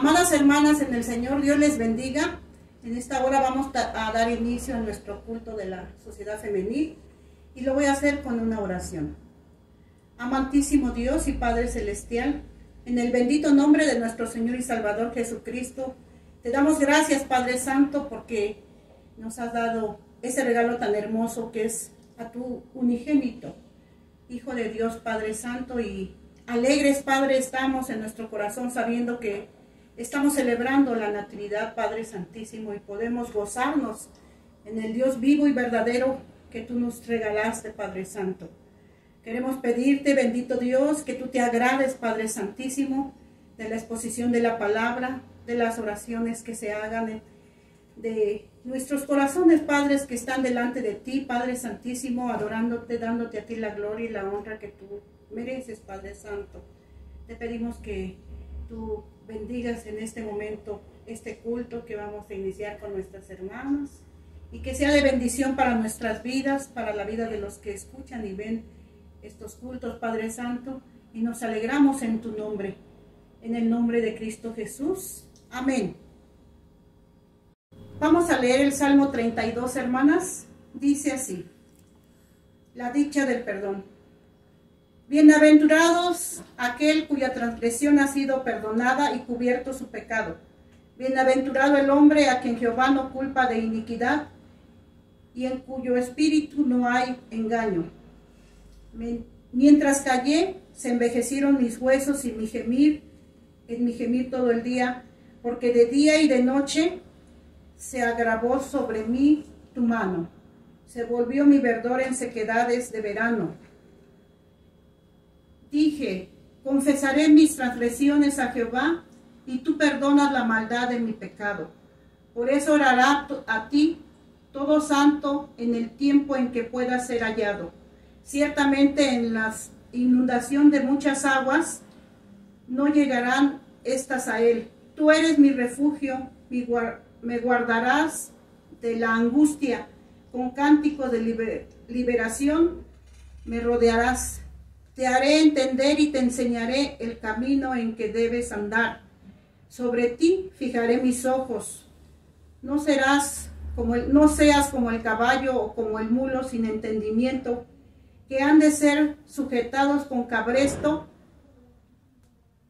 Amadas hermanas en el Señor, Dios les bendiga. En esta hora vamos a dar inicio a nuestro culto de la Sociedad Femenil y lo voy a hacer con una oración. Amantísimo Dios y Padre Celestial, en el bendito nombre de nuestro Señor y Salvador Jesucristo, te damos gracias, Padre Santo, porque nos has dado ese regalo tan hermoso que es a tu unigénito, Hijo de Dios, Padre Santo, y alegres, Padre, estamos en nuestro corazón sabiendo que estamos celebrando la Natividad, Padre Santísimo, y podemos gozarnos en el Dios vivo y verdadero que tú nos regalaste, Padre Santo. Queremos pedirte, bendito Dios, que tú te agrades, Padre Santísimo, de la exposición de la palabra, de las oraciones que se hagan, de nuestros corazones, Padres, que están delante de ti, Padre Santísimo, adorándote, dándote a ti la gloria y la honra que tú mereces, Padre Santo. Te pedimos que tú bendigas en este momento este culto que vamos a iniciar con nuestras hermanas y que sea de bendición para nuestras vidas, para la vida de los que escuchan y ven estos cultos, Padre Santo, y nos alegramos en tu nombre, en el nombre de Cristo Jesús. Amén. Vamos a leer el Salmo 32, hermanas. Dice así: la dicha del perdón. Bienaventurados aquel cuya transgresión ha sido perdonada y cubierto su pecado. Bienaventurado el hombre a quien Jehová no culpa de iniquidad y en cuyo espíritu no hay engaño. Mientras callé, se envejecieron mis huesos y en mi gemir todo el día, porque de día y de noche se agravó sobre mí tu mano. Se volvió mi verdor en sequedades de verano. Dije, confesaré mis transgresiones a Jehová, y tú perdonas la maldad de mi pecado. Por eso orará a ti todo santo en el tiempo en que pueda ser hallado. Ciertamente en la inundación de muchas aguas no llegarán estas a él. Tú eres mi refugio, me guardarás de la angustia. Con cántico de liberación me rodearás. Te haré entender y te enseñaré el camino en que debes andar. Sobre ti fijaré mis ojos. No seas como el caballo o como el mulo sin entendimiento, que han de ser sujetados con cabresto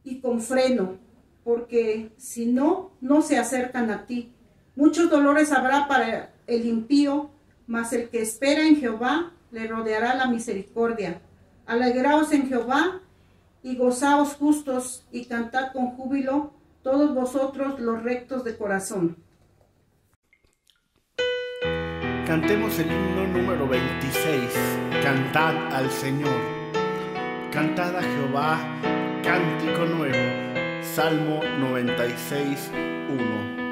y con freno, porque si no, no se acercan a ti. Muchos dolores habrá para el impío, mas el que espera en Jehová le rodeará la misericordia. Alegraos en Jehová y gozaos justos y cantad con júbilo todos vosotros los rectos de corazón. Cantemos el himno número 26. Cantad al Señor. Cantad a Jehová, cántico nuevo. Salmo 96, 1.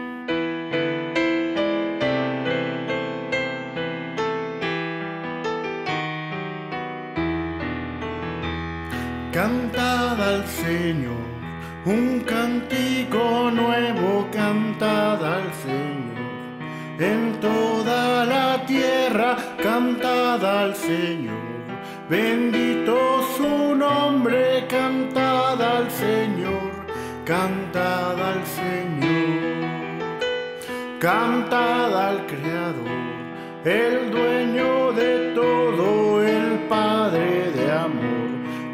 Cantad al Señor, un cántico nuevo, cantad al Señor. En toda la tierra, cantad al Señor. Bendito su nombre, cantad al Señor, cantad al Señor. Cantad al Creador, el dueño de todo, el Padre de amor,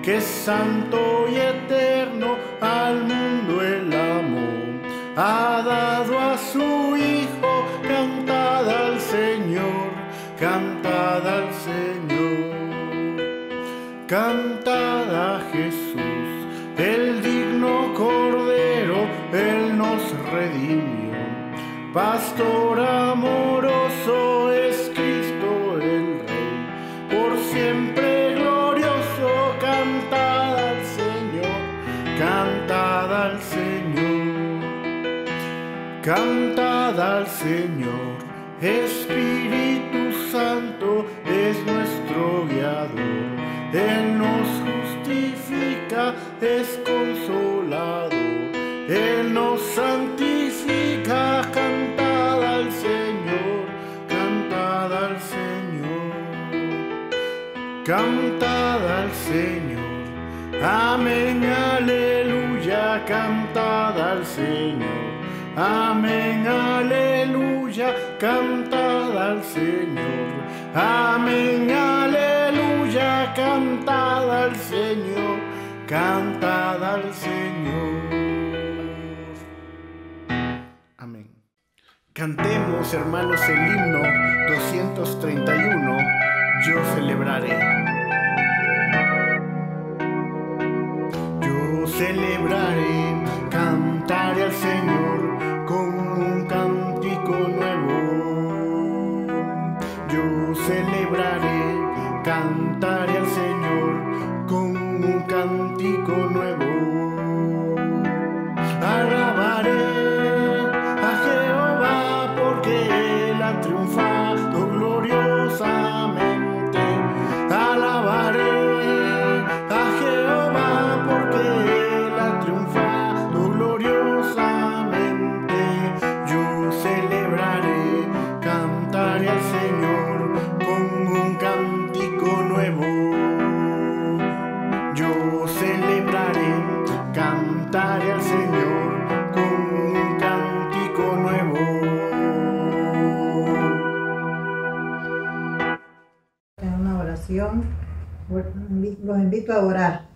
que es santo y eterno, al mundo el amor. Ha dado a su Hijo, cantad al Señor, cantad al Señor. Cantad a Jesús, el digno Cordero, Él nos redimió. Pastor amoroso es Cristo el Rey, por siempre glorioso, cantad al Señor, cantad al Señor. Cantad al Señor, Espíritu Santo es nuestro guiador. Él nos justifica, es consolador. Él nos santifica, cantad al Señor, cantad al Señor. Cantad al Señor, amén, aleluya. aleluya, cantad al Señor. Amén, aleluya, cantad al Señor. Amén, aleluya, cantad al Señor. Cantad al Señor. Amén. Cantemos, hermanos, el himno 231, Yo celebraré. Yo celebraré, cantaré al Señor con un cántico nuevo. Yo celebraré, cantaré al Señor con un cántico nuevo. Alabaré a Jehová porque Él ha triunfado gloriosamente. Alabaré a Jehová porque Él ha triunfado gloriosamente. Yo celebraré, cantaré al Señor con un cántico nuevo. Yo celebraré, cantaré al Señor con un cántico nuevo. En una oración, los invito a orar.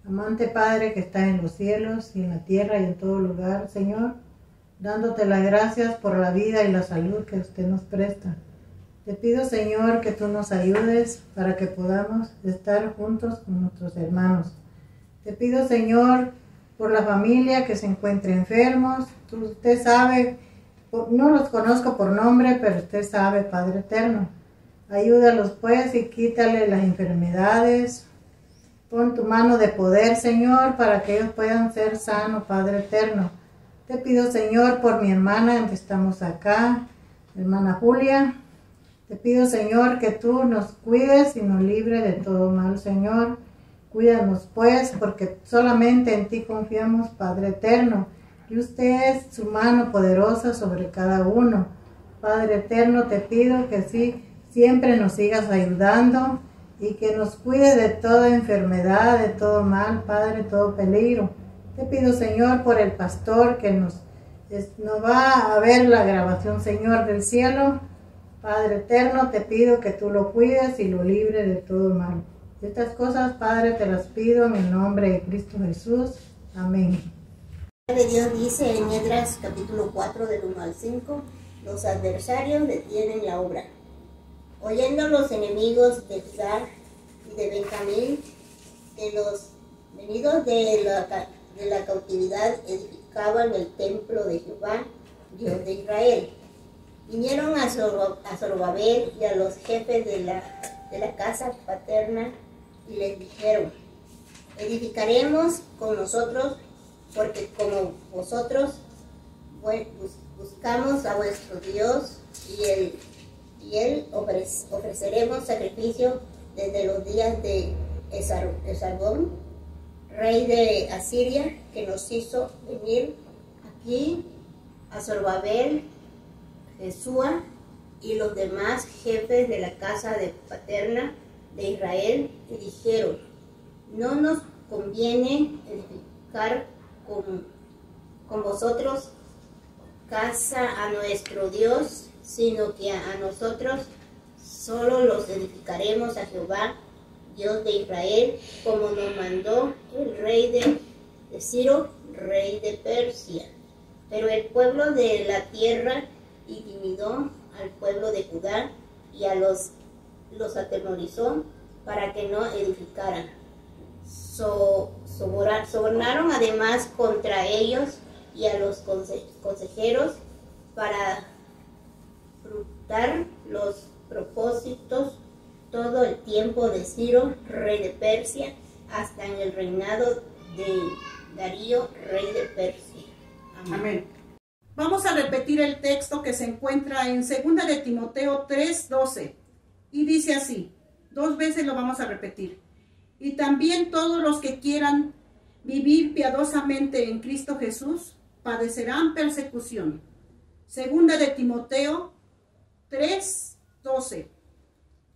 Amante Padre que estás en los cielos y en la tierra y en todo lugar, Señor, dándote las gracias por la vida y la salud que usted nos presta. Te pido, Señor, que tú nos ayudes para que podamos estar juntos con nuestros hermanos. Te pido, Señor, por la familia que se encuentra enfermos. Usted sabe, no los conozco por nombre, pero usted sabe, Padre eterno. Ayúdalos pues y quítale las enfermedades. Pon tu mano de poder, Señor, para que ellos puedan ser sanos, Padre eterno. Te pido, Señor, por mi hermana que estamos acá, hermana Julia. Te pido, Señor, que tú nos cuides y nos libres de todo mal, Señor. Cuídanos pues, porque solamente en ti confiamos, Padre eterno. Y usted es su mano poderosa sobre cada uno. Padre eterno, te pido que sí, siempre nos sigas ayudando y que nos cuide de toda enfermedad, de todo mal, Padre, todo peligro. Te pido, Señor, por el pastor que nos va a ver la grabación, Señor, del cielo. Padre eterno, te pido que tú lo cuides y lo libres de todo mal. Estas cosas, Padre, te las pido en el nombre de Cristo Jesús. Amén. Dios dice en Esdras capítulo 4 del 1 al 5, los adversarios detienen la obra. Oyendo los enemigos de Judá y de Benjamín que los venidos de la cautividad edificaban el templo de Jehová, Dios de Israel, vinieron a Zorobabel y a los jefes de la casa paterna y les dijeron: edificaremos con nosotros, porque como vosotros buscamos a vuestro Dios, y él ofreceremos sacrificio desde los días de Esargón, rey de Asiria, que nos hizo venir aquí a Zorobabel, Jesúa y los demás jefes de la casa de paterna de Israel, y dijeron: no nos conviene edificar con vosotros casa a nuestro Dios, sino que a nosotros solo los edificaremos a Jehová, Dios de Israel, como nos mandó el rey de Ciro, rey de Persia. Pero el pueblo de la tierra intimidó al pueblo de Judá y los atemorizó para que no edificaran. Sobornaron además contra ellos y a los consejeros para frustrar los propósitos todo el tiempo de Ciro, rey de Persia, hasta en el reinado de Darío, rey de Persia. Amén. Amén. Vamos a repetir el texto que se encuentra en 2 de Timoteo 3:12 y dice así, 2 veces lo vamos a repetir. Y también todos los que quieran vivir piadosamente en Cristo Jesús padecerán persecución. 2 de Timoteo 3:12.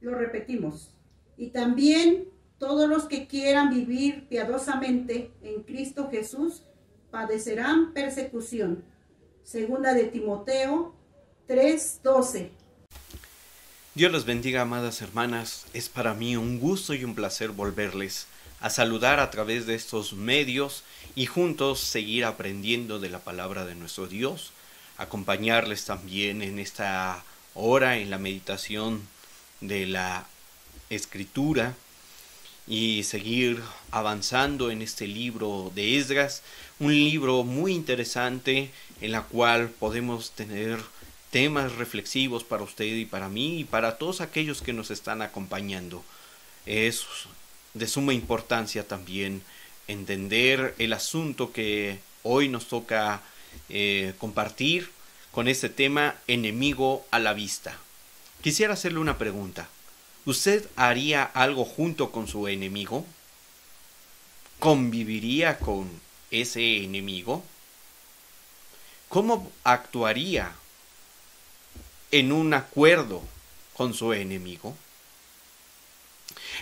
Lo repetimos. Y también todos los que quieran vivir piadosamente en Cristo Jesús padecerán persecución. Segunda de Timoteo 3:12. Dios los bendiga, amadas hermanas. Es para mí un gusto y un placer volverles a saludar a través de estos medios y juntos seguir aprendiendo de la palabra de nuestro Dios, acompañarles también en esta hora en la meditación de la Escritura y seguir avanzando en este libro de Esdras, un libro muy interesante en la cual podemos tener temas reflexivos para usted y para mí y para todos aquellos que nos están acompañando. Es de suma importancia también entender el asunto que hoy nos toca compartir con este tema, enemigo a la vista. Quisiera hacerle una pregunta. ¿Usted haría algo junto con su enemigo? ¿Conviviría con ese enemigo? ¿Cómo actuaría en un acuerdo con su enemigo?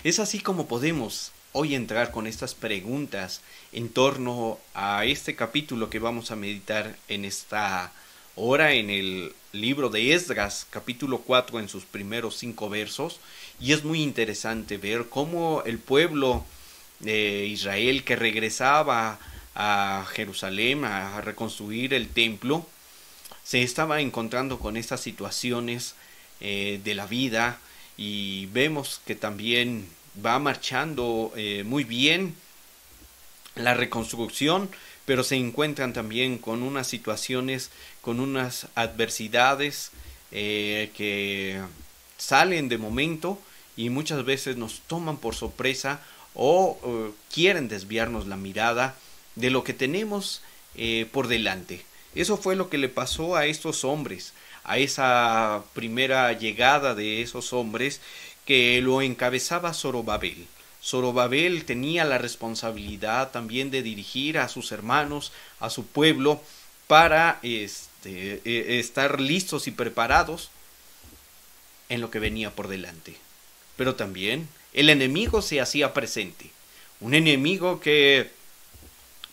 Es así como podemos hoy entrar con estas preguntas en torno a este capítulo que vamos a meditar en esta hora en el libro de Esdras, capítulo 4, en sus primeros 5 versos. Y es muy interesante ver cómo el pueblo de Israel que regresaba a Jerusalén a reconstruir el templo, se estaba encontrando con estas situaciones de la vida, y vemos que también va marchando muy bien la reconstrucción, pero se encuentran también con unas situaciones, con unas adversidades que salen de momento y muchas veces nos toman por sorpresa o quieren desviarnos la mirada de lo que tenemos por delante. Eso fue lo que le pasó a estos hombres, a esa primera llegada de esos hombres que lo encabezaba Zorobabel. Zorobabel tenía la responsabilidad también de dirigir a sus hermanos, a su pueblo, para estar listos y preparados en lo que venía por delante. Pero también el enemigo se hacía presente, un enemigo que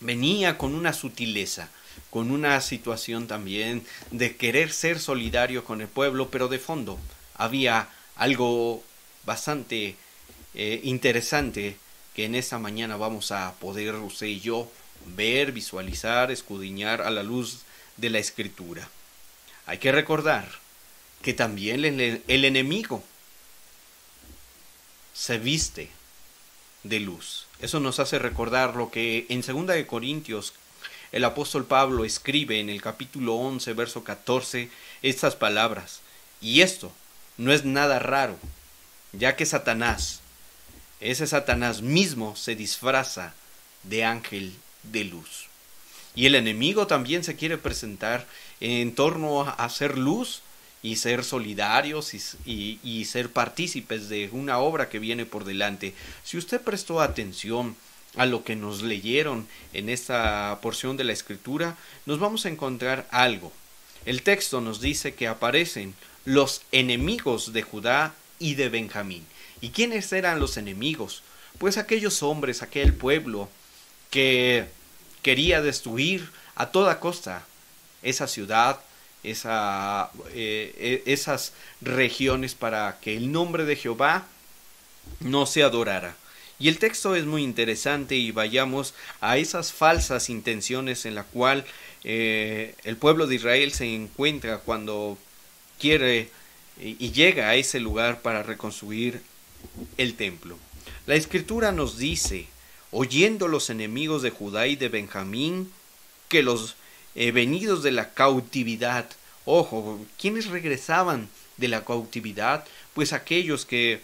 venía con una sutileza, con una situación también de querer ser solidario con el pueblo, pero de fondo había algo bastante interesante que en esta mañana vamos a poder usted y yo ver, visualizar, escudriñar a la luz de la Escritura. Hay que recordar que también el enemigo se viste de luz. Eso nos hace recordar lo que en 2 de Corintios el apóstol Pablo escribe en el capítulo 11, verso 14, estas palabras: y esto no es nada raro, ya que ese Satanás mismo se disfraza de ángel de luz. Y el enemigo también se quiere presentar en torno a hacer luz y ser solidarios y ser partícipes de una obra que viene por delante. Si usted prestó atención a lo que nos leyeron en esta porción de la Escritura, nos vamos a encontrar algo. El texto nos dice que aparecen los enemigos de Judá y de Benjamín. ¿Y quiénes eran los enemigos? Pues aquellos hombres, aquel pueblo que quería destruir a toda costa esa ciudad, esas regiones, para que el nombre de Jehová no se adorara. Y el texto es muy interesante, y vayamos a esas falsas intenciones en la cual el pueblo de Israel se encuentra cuando quiere y llega a ese lugar para reconstruir el templo. La Escritura nos dice: oyendo los enemigos de Judá y de Benjamín que los venidos de la cautividad. Ojo, ¿quiénes regresaban de la cautividad? Pues aquellos que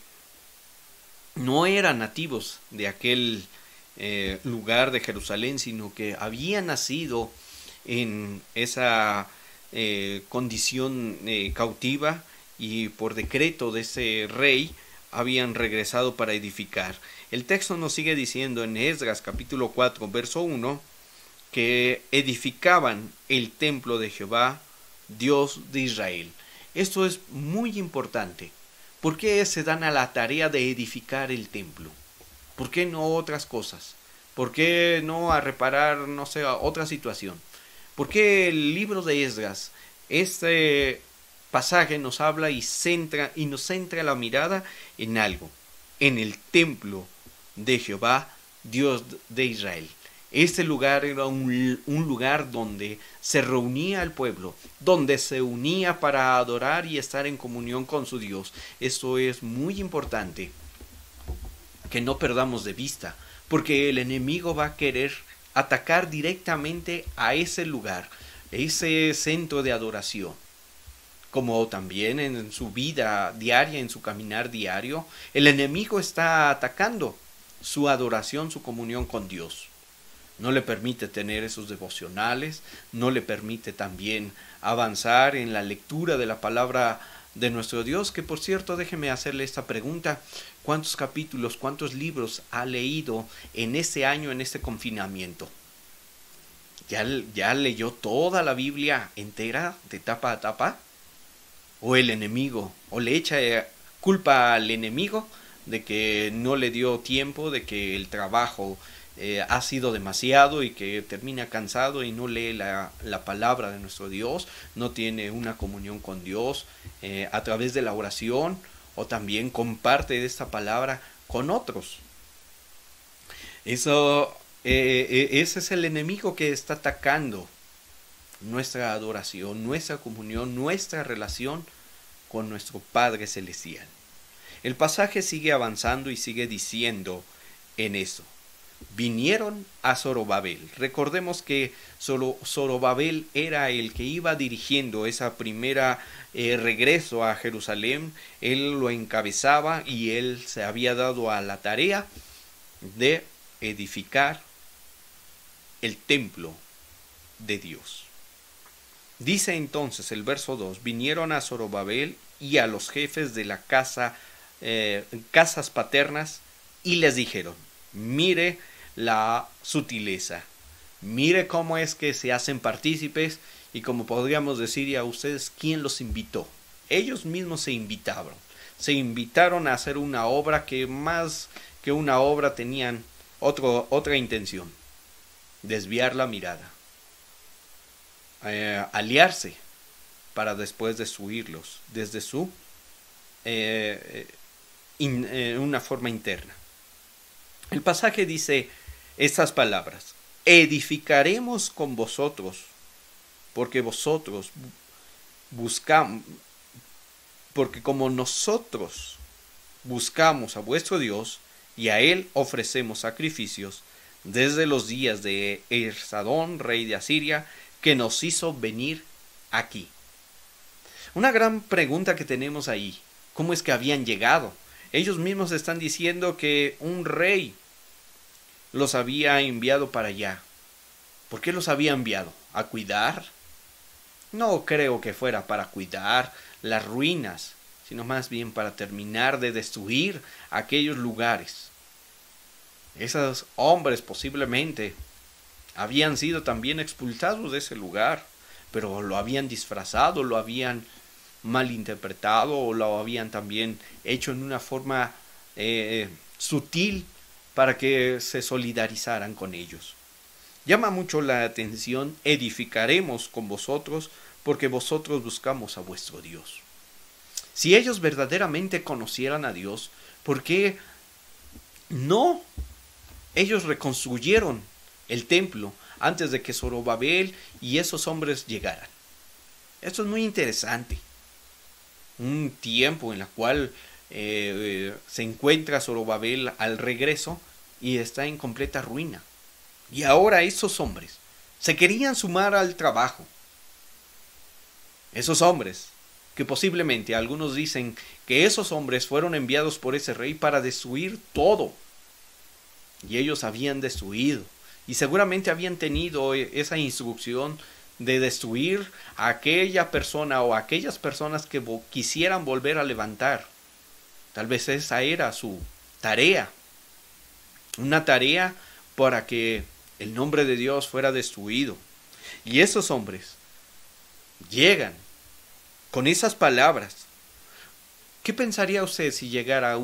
no eran nativos de aquel lugar de Jerusalén, sino que habían nacido en esa condición cautiva, y por decreto de ese rey habían regresado para edificar. El texto nos sigue diciendo en Esdras capítulo 4 verso 1 que edificaban el templo de Jehová, Dios de Israel. Esto es muy importante. ¿Por qué se dan a la tarea de edificar el templo? ¿Por qué no otras cosas? ¿Por qué no a reparar, no sé, a otra situación? ¿Por qué el libro de Esdras, este pasaje nos habla y nos centra la mirada en algo, en el templo de Jehová, Dios de Israel? Este lugar era un lugar donde se reunía el pueblo, donde se unía para adorar y estar en comunión con su Dios. Esto es muy importante que no perdamos de vista, porque el enemigo va a querer atacar directamente a ese lugar, ese centro de adoración. Como también en su vida diaria, en su caminar diario, el enemigo está atacando su adoración, su comunión con Dios. No le permite tener esos devocionales, no le permite también avanzar en la lectura de la palabra de nuestro Dios, que por cierto, déjeme hacerle esta pregunta: ¿cuántos capítulos, cuántos libros ha leído en este año, en este confinamiento? ¿Ya leyó toda la Biblia entera, de tapa a tapa? ¿O el enemigo, o le echa culpa al enemigo de que no le dio tiempo, de que el trabajo ha sido demasiado y que termina cansado y no lee la palabra de nuestro Dios, no tiene una comunión con Dios a través de la oración, o también comparte de esta palabra con otros? Ese es el enemigo que está atacando nuestra adoración, nuestra comunión, nuestra relación con nuestro Padre Celestial. El pasaje sigue avanzando y sigue diciendo en eso: vinieron a Zorobabel. Recordemos que Zorobabel era el que iba dirigiendo esa primera regreso a Jerusalén. Él lo encabezaba y él se había dado a la tarea de edificar el templo de Dios. Dice entonces el verso 2: vinieron a Zorobabel y a los jefes de la casas paternas y les dijeron: mire la sutileza, mire cómo es que se hacen partícipes, y como podríamos decir a ustedes, ¿quién los invitó? Ellos mismos se invitaron a hacer una obra que más que una obra tenían otra intención: desviar la mirada, aliarse para después destruirlos desde su una forma interna. El pasaje dice estas palabras: edificaremos con vosotros, porque vosotros buscamos, porque como nosotros buscamos a vuestro Dios y a él ofrecemos sacrificios desde los días de Esarhadón, rey de Asiria, que nos hizo venir aquí. Una gran pregunta que tenemos ahí: ¿cómo es que habían llegado? Ellos mismos están diciendo que un rey los había enviado para allá. ¿Por qué los había enviado? ¿A cuidar? No creo que fuera para cuidar las ruinas, sino más bien para terminar de destruir aquellos lugares. Esos hombres posiblemente habían sido también expulsados de ese lugar, pero lo habían disfrazado, lo habían malinterpretado, o lo habían también hecho en una forma sutil para que se solidarizaran con ellos. Llama mucho la atención: edificaremos con vosotros, porque vosotros buscamos a vuestro Dios. Si ellos verdaderamente conocieran a Dios, ¿por qué no ellos reconstruyeron el templo antes de que Zorobabel y esos hombres llegaran? Esto es muy interesante. Un tiempo en el cual se encuentra Zorobabel al regreso y está en completa ruina. Y ahora esos hombres se querían sumar al trabajo. Esos hombres, que posiblemente algunos dicen que esos hombres fueron enviados por ese rey para destruir todo. Y ellos habían destruido. Y seguramente habían tenido esa instrucción de destruir a aquella persona o a aquellas personas que quisieran volver a levantar. Tal vez esa era su tarea. Una tarea para que el nombre de Dios fuera destruido. Y esos hombres llegan con esas palabras. ¿Qué pensaría usted si llegara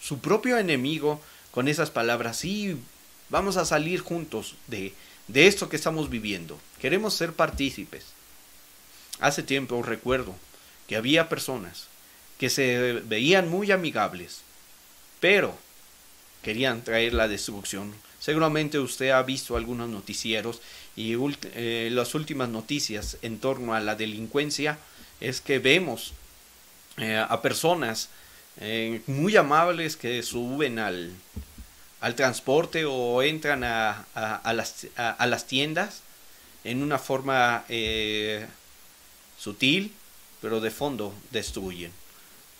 su propio enemigo con esas palabras? Sí, Vamos a salir juntos de esto que estamos viviendo. Queremos ser partícipes. Hace tiempo recuerdo que había personas que se veían muy amigables, pero querían traer la destrucción. Seguramente usted ha visto algunos noticieros y las últimas noticias en torno a la delincuencia es que vemos a personas muy amables que suben al transporte o entran a las tiendas en una forma sutil, pero de fondo destruyen.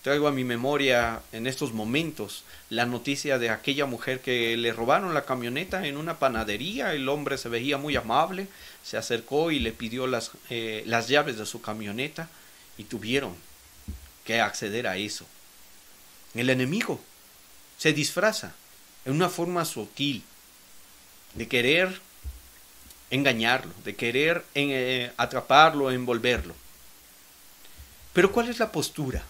Traigo a mi memoria en estos momentos la noticia de aquella mujer que le robaron la camioneta en una panadería. El hombre se veía muy amable, se acercó y le pidió las llaves de su camioneta y tuvieron que acceder a eso. El enemigo se disfraza en una forma sutil de querer engañarlo, de querer atraparlo, envolverlo. Pero ¿cuál es la postura?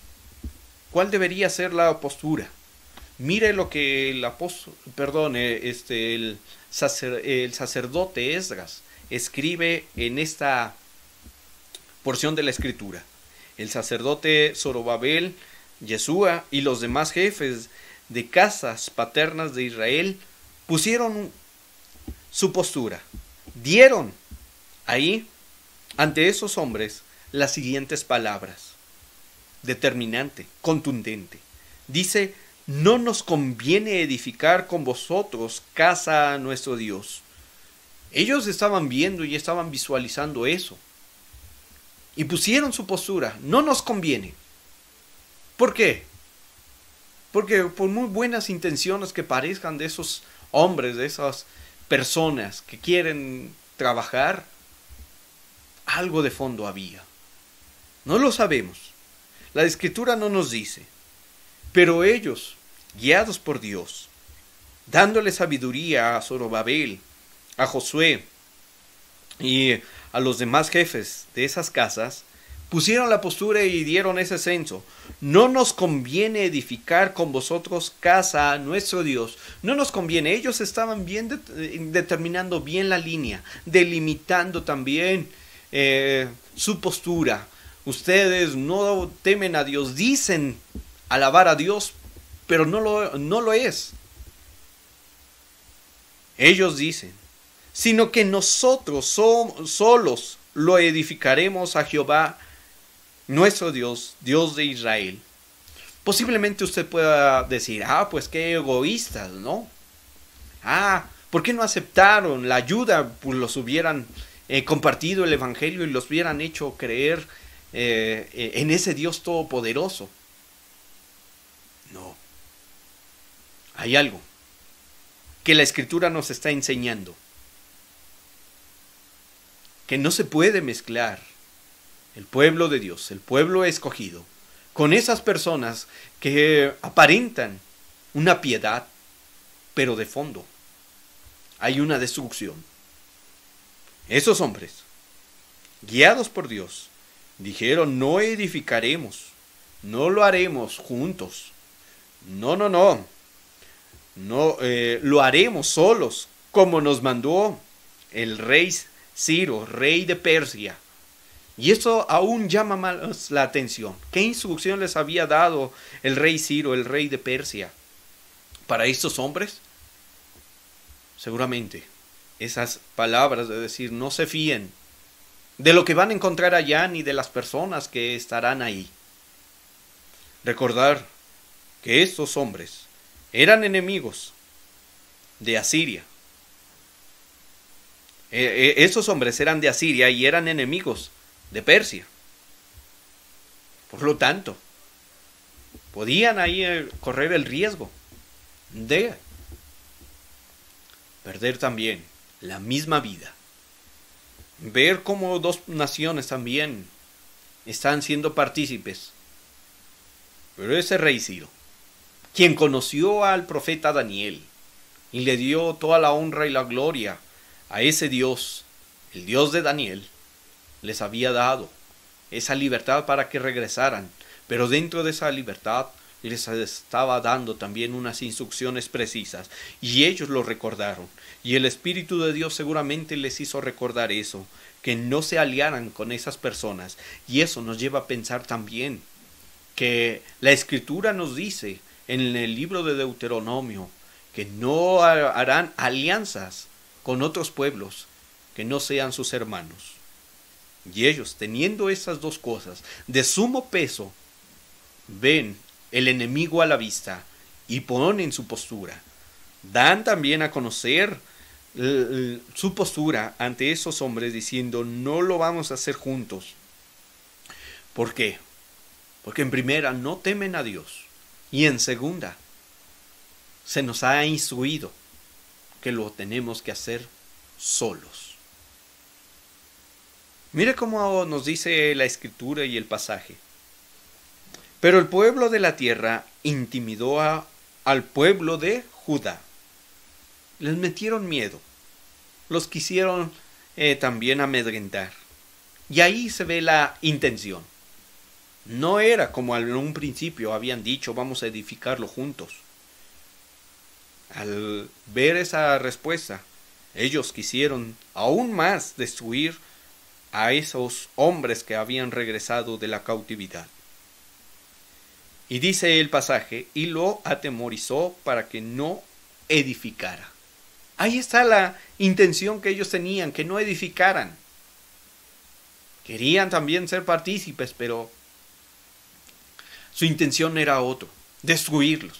¿Cuál debería ser la postura? Mire lo que el sacerdote Esdras escribe en esta porción de la escritura. El sacerdote Zorobabel, Yeshua y los demás jefes de casas paternas de Israel pusieron su postura. Dieron ahí ante esos hombres las siguientes palabras. Determinante, contundente. Dice: no nos conviene edificar con vosotros casa a nuestro Dios. Ellos estaban viendo y estaban visualizando eso. Y pusieron su postura. No nos conviene. ¿Por qué? Porque por muy buenas intenciones que parezcan de esos hombres, de esas personas que quieren trabajar, algo de fondo había. No lo sabemos. La Escritura no nos dice. Pero ellos, guiados por Dios, dándole sabiduría a Zorobabel, a Josué y a los demás jefes de esas casas, pusieron la postura y dieron ese censo. No nos conviene edificar con vosotros casa a nuestro Dios. No nos conviene. Ellos estaban bien determinando bien la línea, delimitando también su postura. Ustedes no temen a Dios, dicen alabar a Dios, pero no lo es. Ellos dicen, sino que nosotros solos lo edificaremos a Jehová, nuestro Dios, Dios de Israel. Posiblemente usted pueda decir, pues qué egoístas, ¿no? ¿Por qué no aceptaron la ayuda? Pues los hubieran compartido el evangelio y los hubieran hecho creer en ese Dios todopoderoso. No. Hay algo que la Escritura nos está enseñando, que no se puede mezclar el pueblo de Dios, el pueblo escogido, con esas personas que aparentan una piedad, pero de fondo hay una destrucción. Esos hombres, guiados por Dios, dijeron: no edificaremos, no lo haremos juntos, no, lo haremos solos, como nos mandó el rey Ciro, rey de Persia. Y esto aún llama más la atención. ¿Qué instrucción les había dado el rey Ciro, el rey de Persia, para estos hombres? Seguramente esas palabras de decir: no se fíen de lo que van a encontrar allá, ni de las personas que estarán ahí. Recordar que estos hombres eran enemigos de Asiria. Estos hombres eran de Asiria y eran enemigos de Persia. Por lo tanto, podían ahí correr el riesgo de perder también la misma vida. Ver cómo dos naciones también están siendo partícipes. Pero ese rey Ciro, quien conoció al profeta Daniel y le dio toda la honra y la gloria a ese Dios, el Dios de Daniel, les había dado esa libertad para que regresaran, pero dentro de esa libertad les estaba dando también unas instrucciones precisas, y ellos lo recordaron, y el Espíritu de Dios seguramente les hizo recordar eso, que no se aliaran con esas personas, y eso nos lleva a pensar también que la Escritura nos dice en el libro de Deuteronomio que no harán alianzas con otros pueblos que no sean sus hermanos. Y ellos, teniendo esas dos cosas de sumo peso, ven el enemigo a la vista y ponen su postura. Dan también a conocer su postura ante esos hombres diciendo, no lo vamos a hacer juntos. ¿Por qué? Porque en primera no temen a Dios, y en segunda se nos ha instruido que lo tenemos que hacer solos. Mire cómo nos dice la Escritura y el pasaje. Pero el pueblo de la tierra intimidó al pueblo de Judá. Les metieron miedo. Los quisieron también amedrentar. Y ahí se ve la intención. No era como en un principio habían dicho, vamos a edificarlo juntos. Al ver esa respuesta, ellos quisieron aún más destruir a esos hombres que habían regresado de la cautividad. Y dice el pasaje, y lo atemorizó para que no edificara. Ahí está la intención que ellos tenían, que no edificaran. Querían también ser partícipes, pero su intención era otro, destruirlos,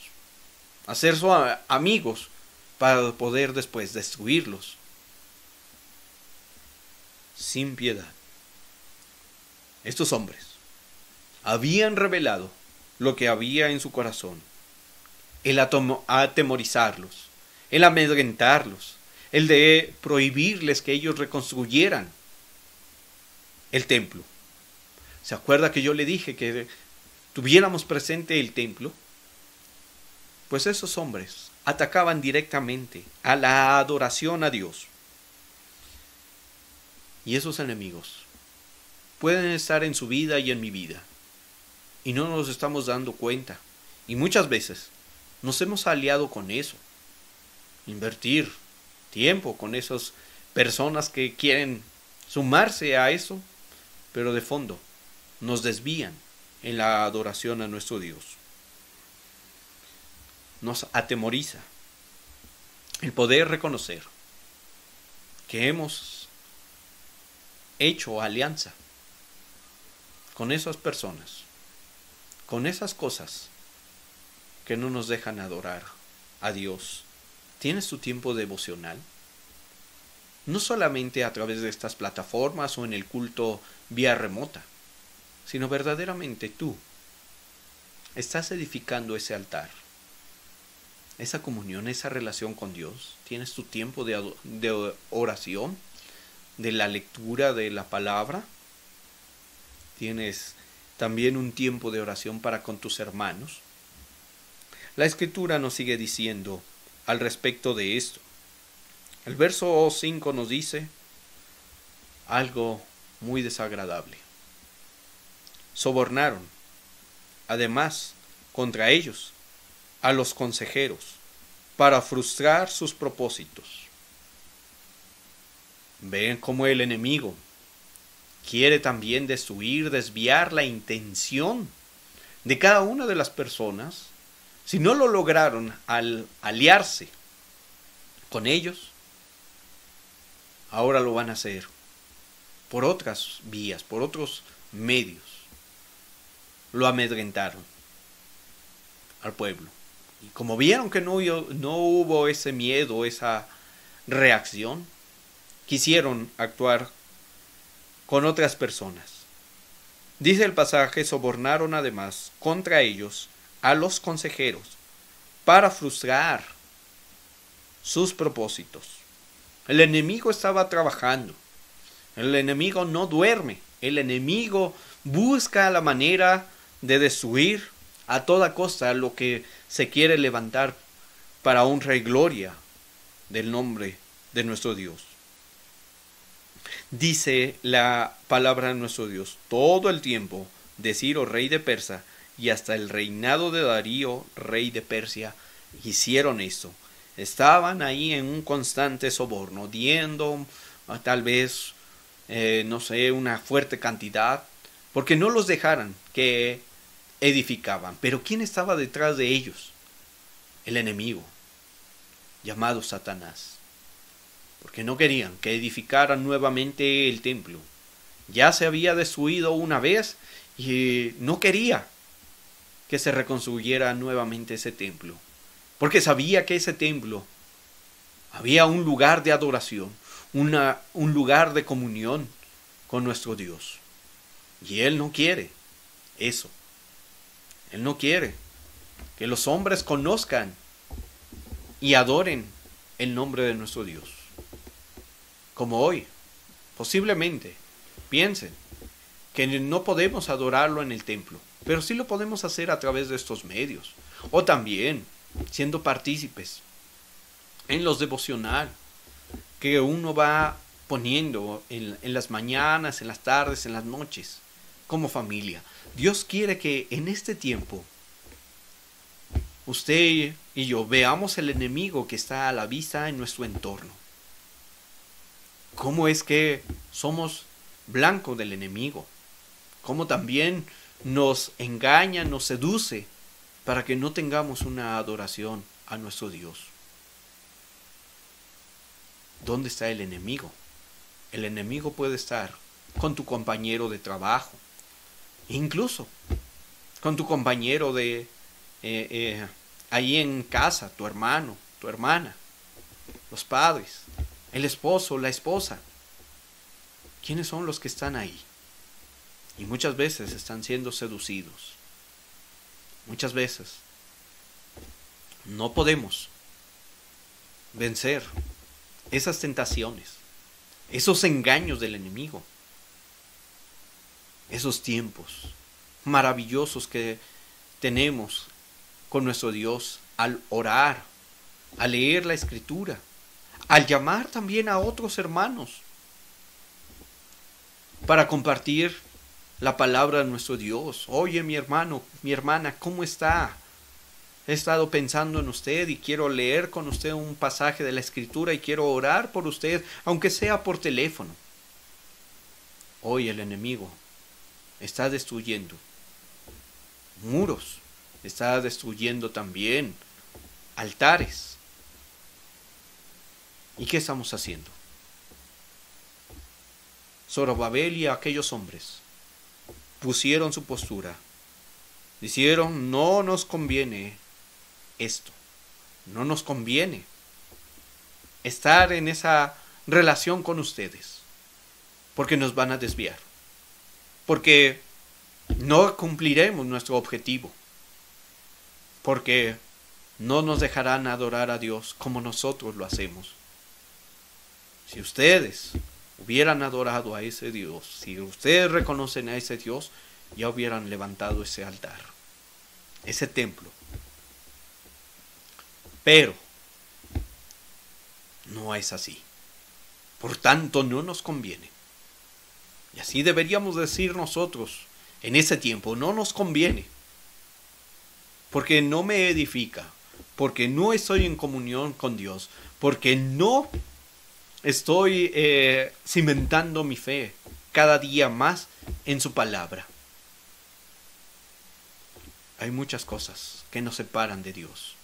hacer sus amigos para poder después destruirlos. Sin piedad. Estos hombres habían revelado lo que había en su corazón, el atemorizarlos, el amedrentarlos, el de prohibirles que ellos reconstruyeran el templo. ¿Se acuerda que yo le dije que tuviéramos presente el templo? Pues esos hombres atacaban directamente a la adoración a Dios. Y esos enemigos pueden estar en su vida y en mi vida, y no nos estamos dando cuenta. Y muchas veces nos hemos aliado con eso. Invertir tiempo con esas personas que quieren sumarse a eso, pero de fondo nos desvían en la adoración a nuestro Dios. Nos atemoriza el poder reconocer que hemos hecho alianza con esas personas, con esas cosas que no nos dejan adorar a Dios. ¿Tienes tu tiempo devocional? No solamente a través de estas plataformas o en el culto vía remota, sino verdaderamente tú estás edificando ese altar, esa comunión, esa relación con Dios. ¿Tienes tu tiempo de oración, de la lectura de la palabra? ¿Tienes también un tiempo de oración para con tus hermanos? La Escritura nos sigue diciendo al respecto de esto. El verso 5 nos dice algo muy desagradable. Sobornaron, además, contra ellos, a los consejeros, para frustrar sus propósitos. Ven cómo el enemigo quiere también destruir, desviar la intención de cada una de las personas. Si no lo lograron al aliarse con ellos, ahora lo van a hacer por otras vías, por otros medios. Lo amedrentaron al pueblo. Y como vieron que no hubo ese miedo, esa reacción, quisieron actuar con otras personas. Dice el pasaje, sobornaron además contra ellos a los consejeros para frustrar sus propósitos. El enemigo estaba trabajando. El enemigo no duerme. El enemigo busca la manera de destruir a toda costa lo que se quiere levantar para honra y gloria del nombre de nuestro Dios. Dice la palabra de nuestro Dios todo el tiempo de Ciro, rey de Persia, y hasta el reinado de Darío, rey de Persia, hicieron esto. Estaban ahí en un constante soborno, diendo tal vez, no sé, una fuerte cantidad, porque no los dejaran que edificaban. Pero ¿quién estaba detrás de ellos? El enemigo, llamado Satanás, porque no querían que edificaran nuevamente el templo. Ya se había destruido una vez y no quería que se reconstruyera nuevamente ese templo, porque sabía que ese templo había un lugar de adoración, un lugar de comunión con nuestro Dios. Y Él no quiere eso. Él no quiere que los hombres conozcan y adoren el nombre de nuestro Dios. Como hoy, posiblemente, piensen que no podemos adorarlo en el templo, pero sí lo podemos hacer a través de estos medios. O también siendo partícipes en los devocional que uno va poniendo en las mañanas, en las tardes, en las noches, como familia. Dios quiere que en este tiempo usted y yo veamos el enemigo que está a la vista en nuestro entorno. ¿Cómo es que somos blanco del enemigo? ¿Cómo también nos engaña, nos seduce para que no tengamos una adoración a nuestro Dios? ¿Dónde está el enemigo? El enemigo puede estar con tu compañero de trabajo, incluso con tu compañero de ahí en casa, tu hermano, tu hermana, los padres, el esposo, la esposa. ¿Quiénes son los que están ahí? Y muchas veces están siendo seducidos. Muchas veces no podemos vencer esas tentaciones, esos engaños del enemigo, esos tiempos maravillosos que tenemos con nuestro Dios al orar, al leer la Escritura, al llamar también a otros hermanos para compartir la palabra de nuestro Dios. Oye, mi hermano, mi hermana, ¿cómo está? He estado pensando en usted y quiero leer con usted un pasaje de la Escritura y quiero orar por usted, aunque sea por teléfono. Hoy el enemigo está destruyendo muros, está destruyendo también altares. ¿Y qué estamos haciendo? Zorobabel y aquellos hombres pusieron su postura. Dijeron, no nos conviene esto. No nos conviene estar en esa relación con ustedes, porque nos van a desviar, porque no cumpliremos nuestro objetivo, porque no nos dejarán adorar a Dios como nosotros lo hacemos. Si ustedes hubieran adorado a ese Dios, si ustedes reconocen a ese Dios, ya hubieran levantado ese altar, ese templo. Pero no es así. Por tanto, no nos conviene. Y así deberíamos decir nosotros en ese tiempo, no nos conviene, porque no me edifica, porque no estoy en comunión con Dios, porque no estoy cimentando mi fe cada día más en su palabra. Hay muchas cosas que nos separan de Dios.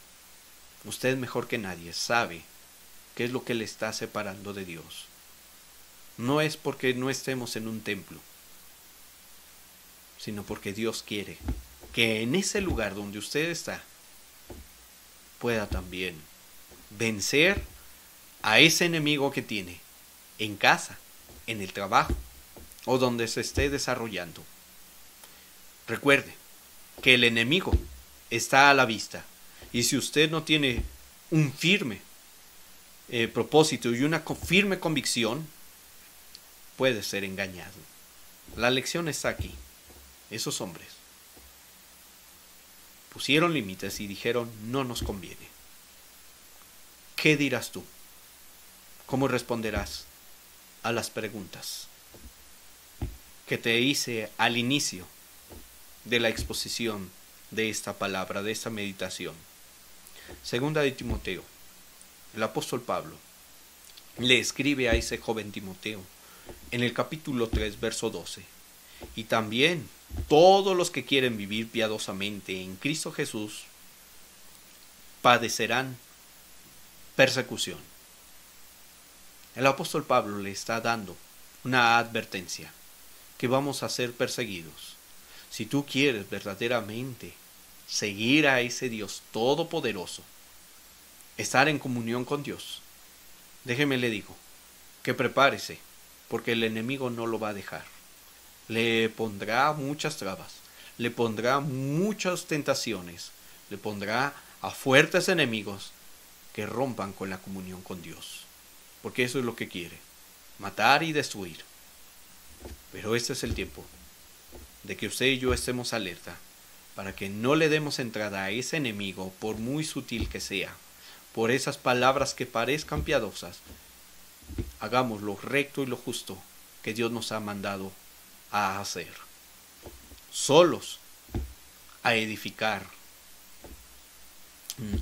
Usted mejor que nadie sabe qué es lo que le está separando de Dios. No es porque no estemos en un templo, sino porque Dios quiere que en ese lugar donde usted está pueda también vencer a ese enemigo que tiene en casa, en el trabajo o donde se esté desarrollando. Recuerde que el enemigo está a la vista, y si usted no tiene un firme propósito y una firme convicción, puede ser engañado. La lección está aquí. Esos hombres pusieron límites y dijeron, no nos conviene. ¿Qué dirás tú? ¿Cómo responderás a las preguntas que te hice al inicio de la exposición de esta palabra, de esta meditación. Segunda de Timoteo. El apóstol Pablo le escribe a ese joven Timoteo en el capítulo 3, verso 12. Y también todos los que quieren vivir piadosamente en Cristo Jesús padecerán persecución. El apóstol Pablo le está dando una advertencia, que vamos a ser perseguidos. Si tú quieres verdaderamente seguir a ese Dios todopoderoso, estar en comunión con Dios, déjeme le digo, que prepárese, porque el enemigo no lo va a dejar. Le pondrá muchas trabas, le pondrá muchas tentaciones, le pondrá a fuertes enemigos que rompan con la comunión con Dios, porque eso es lo que quiere, matar y destruir. Pero este es el tiempo de que usted y yo estemos alerta, para que no le demos entrada a ese enemigo, por muy sutil que sea, por esas palabras que parezcan piadosas. Hagamos lo recto y lo justo que Dios nos ha mandado a hacer, solos a edificar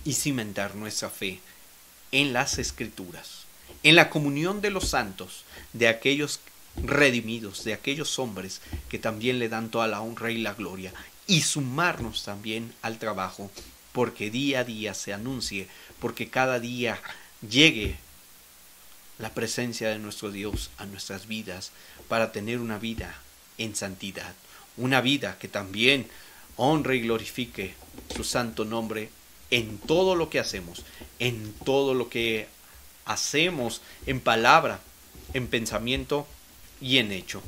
y cimentar nuestra fe en las Escrituras, en la comunión de los santos, de aquellos redimidos, de aquellos hombres que también le dan toda la honra y la gloria, y sumarnos también al trabajo, porque día a día se anuncie, porque cada día llegue la presencia de nuestro Dios a nuestras vidas, para tener una vida en santidad, una vida que también honre y glorifique su santo nombre en todo lo que hacemos, en todo lo que hacemos, en palabra, en pensamiento y en hecho.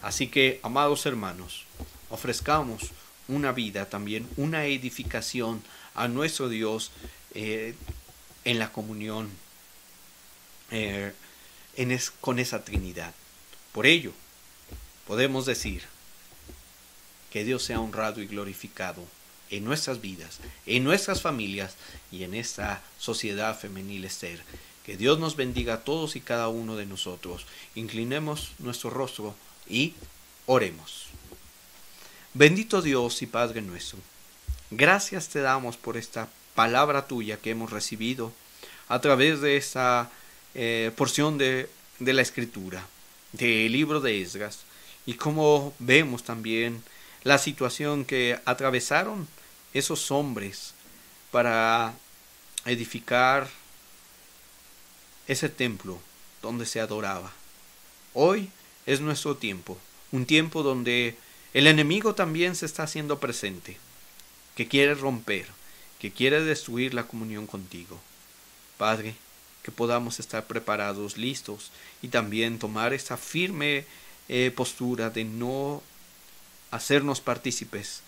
Así que, amados hermanos, ofrezcamos una vida también, una edificación a nuestro Dios en la comunión con esa Trinidad. Por ello, podemos decir que Dios sea honrado y glorificado en nuestras vidas, en nuestras familias y en esta sociedad femenil Esther. Que Dios nos bendiga a todos y cada uno de nosotros. Inclinemos nuestro rostro y oremos. Bendito Dios y Padre nuestro, gracias te damos por esta palabra tuya que hemos recibido a través de esta porción de la Escritura, del libro de Esdras, y como vemos también la situación que atravesaron esos hombres para edificar ese templo donde se adoraba. Hoy es nuestro tiempo, un tiempo donde el enemigo también se está haciendo presente, que quiere romper, que quiere destruir la comunión contigo. Padre, que podamos estar preparados, listos, y también tomar esta firme postura de no hacernos partícipes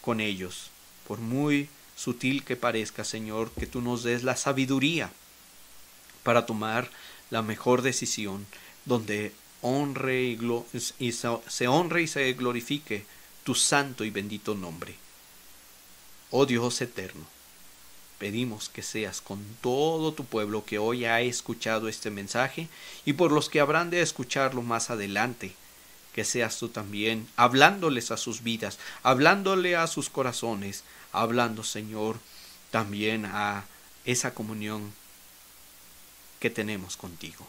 con ellos, por muy sutil que parezca, Señor, que tú nos des la sabiduría para tomar la mejor decisión, donde se honre y se glorifique tu santo y bendito nombre. Oh Dios eterno, pedimos que seas con todo tu pueblo que hoy ha escuchado este mensaje, y por los que habrán de escucharlo más adelante, que seas tú también hablándoles a sus vidas, hablándole a sus corazones, hablando, Señor, también a esa comunión que tenemos contigo.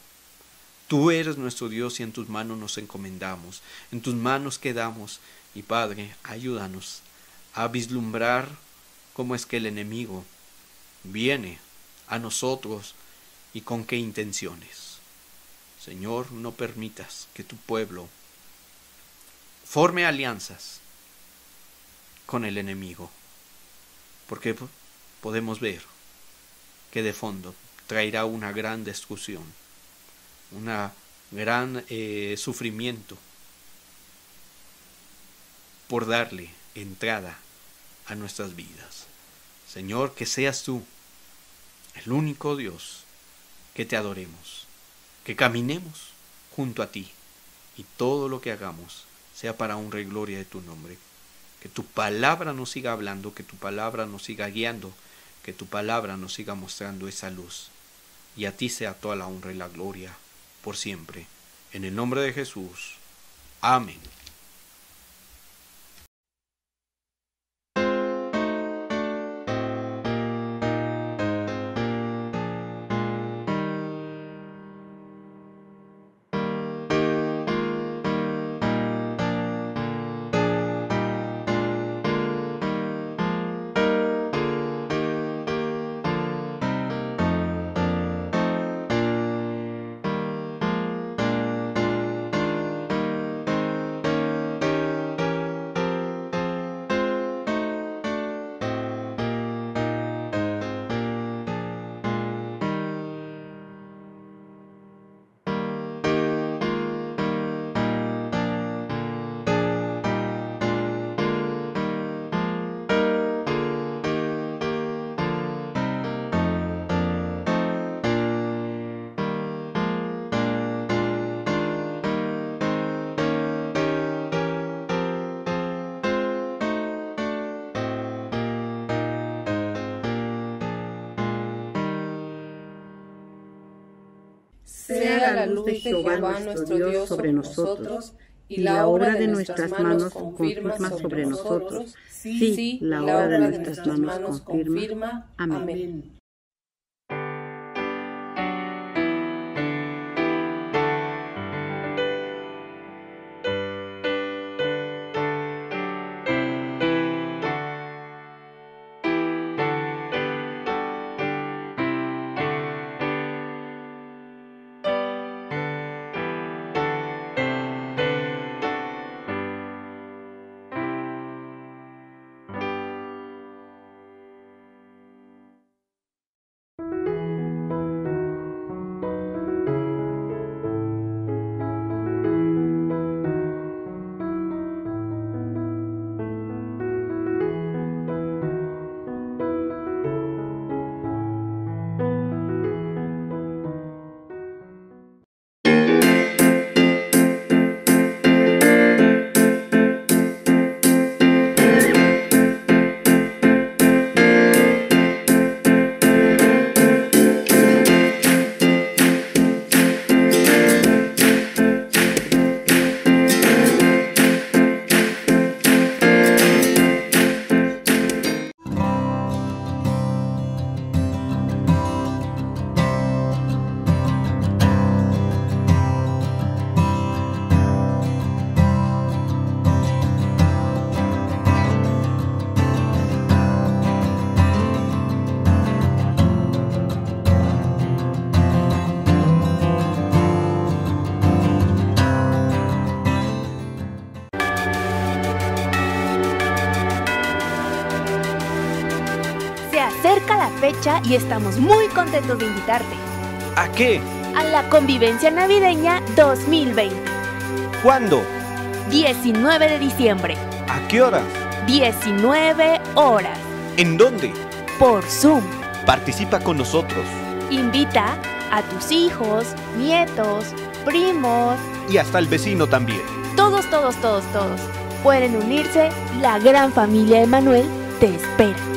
Tú eres nuestro Dios y en tus manos nos encomendamos, en tus manos quedamos, y Padre, ayúdanos a vislumbrar cómo es que el enemigo viene a nosotros y con qué intenciones. Señor, no permitas que tu pueblo forme alianzas con el enemigo, porque podemos ver que de fondo traerá una gran destrucción, una gran sufrimiento por darle entrada a nuestras vidas. Señor, que seas tú el único Dios, que te adoremos, que caminemos junto a ti, y todo lo que hagamos sea para honra y gloria de tu nombre. Que tu palabra nos siga hablando, que tu palabra nos siga guiando, que tu palabra nos siga mostrando esa luz. Y a ti sea toda la honra y la gloria por siempre. En el nombre de Jesús. Amén. sea la luz de Jehová nuestro Dios sobre nosotros, y la obra de nuestras manos confirma sobre nosotros. Sí, la obra de nuestras manos confirma. Amén. Acerca la fecha y estamos muy contentos de invitarte. ¿A qué? A la convivencia navideña 2020. ¿Cuándo? 19 de diciembre. ¿A qué horas? 19 horas. ¿En dónde? Por Zoom. Participa con nosotros. Invita a tus hijos, nietos, primos. Y hasta el vecino también. Todos pueden unirse. La gran familia Emanuel te espera.